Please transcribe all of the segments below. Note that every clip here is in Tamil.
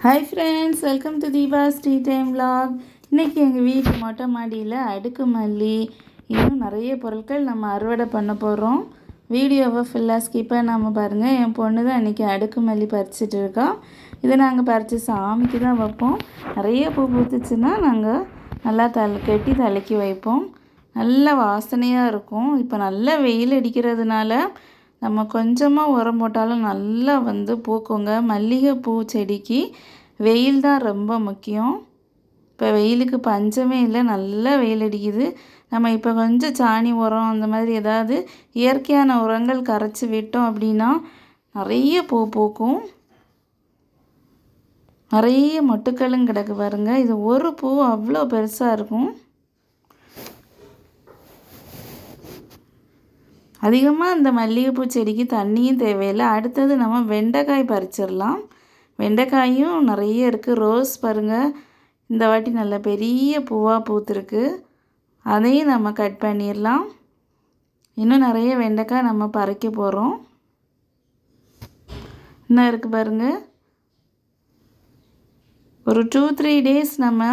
Hi friends, welcome to Deepa's tea time vlog. இன்றைக்கி எங்கள் வீட்டு மொட்டை மாடியில் அடுக்கு மல்லி இன்னும் நிறைய பொருட்கள் நம்ம அறுவடை பண்ண போகிறோம். வீடியோவை ஃபுல்லாக ஸ்கிப் பண்ணாமல் பாருங்கள். என் பொண்ணு தான் இன்றைக்கி அடுக்கு மல்லி பறிச்சிட்டு இருக்கா. இதை நாங்கள் பறித்து சாமிக்கு தான் வைப்போம். நிறைய பூ பூத்துச்சுன்னா நாங்கள் நல்லா கட்டி தலைக்கி வைப்போம். நல்ல வாசனையாக இருக்கும். இப்போ நல்லா வெயில் அடிக்கிறதுனால நம்ம கொஞ்சமாக உரம் போட்டாலும் நல்லா பூக்குங்க. மல்லிகைப்பூ செடிக்கு வெயில் தான் ரொம்ப முக்கியம். இப்போ வெயிலுக்கு பஞ்சமே இல்லை, நல்லா வெயில் அடிக்குது. நம்ம இப்போ கொஞ்சம் சாணி உரம் அந்த மாதிரி ஏதாவது இயற்கையான உரங்கள் கரைச்சி விட்டோம் அப்படின்னா நிறைய பூ பூக்கும். நிறைய மொட்டுக்களும் கிடக்கு பாருங்கள். இது ஒரு பூ அவ்வளோ பெருசாக இருக்கும். அதிகமாக இந்த மல்லிகைப்பூ செடிக்கு தண்ணியும் தேவையில்லை. அடுத்தது நம்ம வெண்டைக்காய் பறிச்சிடலாம். வெண்டைக்காயும் நிறைய இருக்குது. ரோஸ் பாருங்கள், இந்த வாட்டி நல்ல பெரிய பூவாக பூத்துருக்கு. அதையும் நம்ம கட் பண்ணிடலாம். இன்னும் நிறைய வெண்டைக்காய் நம்ம பறிக்க போகிறோம். இன்னும் இருக்குது பாருங்கள். ஒரு 2-3 டேஸ் நம்ம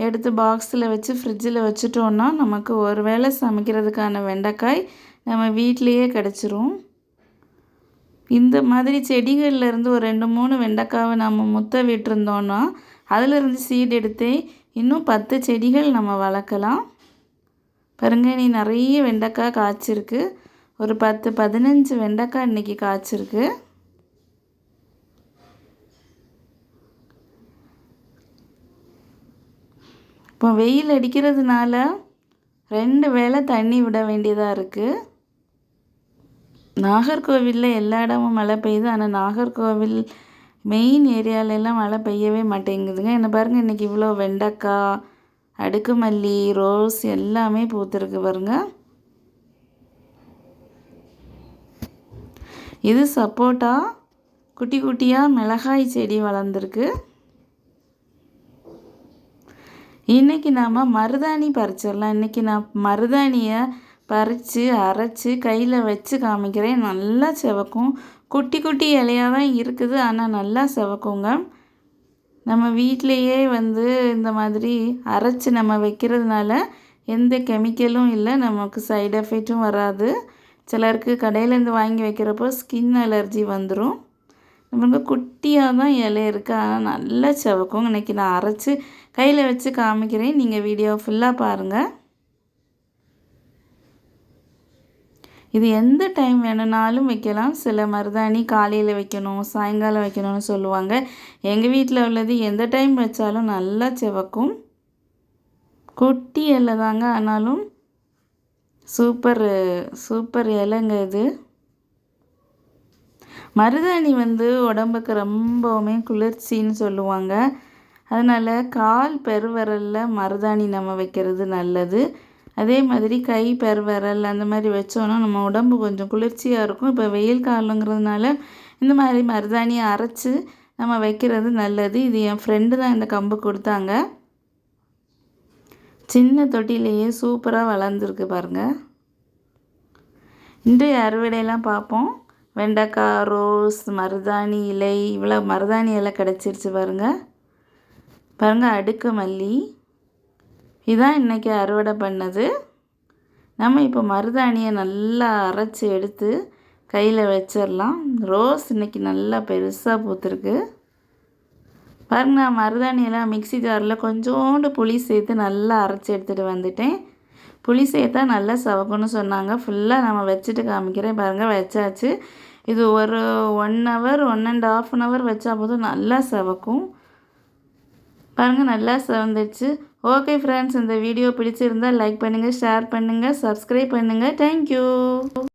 எடுத்து பாக்ஸில் வச்சு ஃப்ரிட்ஜில் வச்சுட்டோன்னா நமக்கு ஒரு வேளை சமைக்கிறதுக்கான வெண்டைக்காய் நம்ம வீட்டிலையே கிடச்சிரும். இந்த மாதிரி செடிகள்லேருந்து ஒரு 2-3 வெண்டைக்காவை நம்ம முத்த விட்டுருந்தோன்னா அதிலிருந்து சீடு எடுத்து இன்னும் 10 செடிகள் நம்ம வளர்க்கலாம். பாருங்கள், நீ நிறைய வெண்டைக்காய் காய்ச்சிருக்கு. ஒரு 10-15 வெண்டைக்காய் இன்றைக்கி காய்ச்சிருக்கு. இப்போ வெயில் அடிக்கிறதுனால 2 வேளை தண்ணி விட வேண்டியதாக இருக்குது. நாகர்கோவிலில் எல்லா இடமும் மழை பெய்யுது. ஆனால் நாகர்கோவில் மெயின் ஏரியாலெல்லாம் மழை பெய்யவே மாட்டேங்குதுங்க. என்ன பாருங்கள், இன்றைக்கி இவ்வளோ வெண்டைக்காய், அடுக்கு மல்லி, ரோஸ் எல்லாமே பூத்துருக்கு பாருங்கள். இது சப்போட்டா, குட்டி குட்டியாக மிளகாய் செடி வளர்ந்துருக்கு. இன்றைக்கி நாம் மருதாணி பறிச்சிடலாம். இன்றைக்கி நான் மருதாணியை பறித்து அரைச்சி கையில் வச்சு காமிக்கிறேன். நல்லா செவக்கும். குட்டி குட்டி இலையாக தான் இருக்குது, ஆனால் நல்லா செவக்குங்க. நம்ம வீட்டிலையே இந்த மாதிரி அரைச்சி நம்ம வைக்கிறதுனால எந்த கெமிக்கலும் இல்லை, நமக்கு சைடு எஃபெக்ட்டும் வராது. சிலருக்கு கடையிலேருந்து வாங்கி வைக்கிறப்போ ஸ்கின் அலர்ஜி வந்துடும். நமக்கு குட்டியாக தான் இலை இருக்குது, ஆனால் நல்லா செவக்கும். இன்றைக்கி நான் அரைச்சி கையில் வச்சு காமிக்கிறேன். நீங்கள் வீடியோ ஃபுல்லாக பாருங்கள். இது எந்த டைம் வேணும்னாலும் வைக்கலாம். சில மருதாணி காலையில் வைக்கணும், சாயங்காலம் வைக்கணும்னு சொல்லுவாங்க. எங்கள் வீட்டில் உள்ளது எந்த டைம் வச்சாலும் நல்லா செவக்கும். குட்டி இலை தாங்க, ஆனாலும் சூப்பர் இலைங்க இது. மருதாணி உடம்புக்கு ரொம்பவுமே குளிர்ச்சின்னு சொல்லுவாங்க. அதனால் கால் பெருவிரலில் மருதாணி நம்ம வைக்கிறது நல்லது. அதே மாதிரி கை பெருவிரல் அந்த மாதிரி வச்சோன்னா நம்ம உடம்பு கொஞ்சம் குளிர்ச்சியாக இருக்கும். இப்போ வெயில் காலங்கிறதுனால இந்த மாதிரி மருதாணியை அரைச்சி நம்ம வைக்கிறது நல்லது. இது என் ஃப்ரெண்டு தான் இந்த கம்பு கொடுத்தாங்க. சின்ன தொட்டிலேயே சூப்பராக வளர்ந்துருக்கு பாருங்கள். இன்றைய அறுவடையெல்லாம் பார்ப்போம். வெண்டைக்காய், ரோஸ், மருதாணி இலை, இவ்வளோ மருதாணி இலை கிடச்சிருச்சு பாருங்கள். அடுக்கு மல்லி இதான் இன்றைக்கி அறுவடை பண்ணது. நம்ம இப்போ மருதாணியை நல்லா அரைச்சி எடுத்து கையில் வச்சிடலாம். ரோஸ் இன்றைக்கி நல்லா பெருசாக பூத்துருக்கு பாருங்க. நான் மருதாணியெல்லாம் மிக்ஸி ஜாரில் கொஞ்சோண்டு புளி சேர்த்து நல்லா அரைச்சி எடுத்துகிட்டு வந்துட்டேன். புளி சேர்த்தா நல்லா சவக்குன்னு சொன்னாங்க. ஃபுல்லாக நம்ம வச்சுட்டு காமிக்கிறேன் பாருங்கள். வச்சாச்சு. இது ஒரு 1 hour 1.5 hour வச்சா போதும் நல்லா சவக்கும் பாருங்கள். நல்லா செவந்துடுச்சு. ஓகே ஃப்ரெண்ட்ஸ், இந்த வீடியோ பிடிச்சிருந்தால் லைக் பண்ணுங்கள், ஷேர் பண்ணுங்கள், சப்ஸ்கிரைப் பண்ணுங்கள். தேங்க்யூ.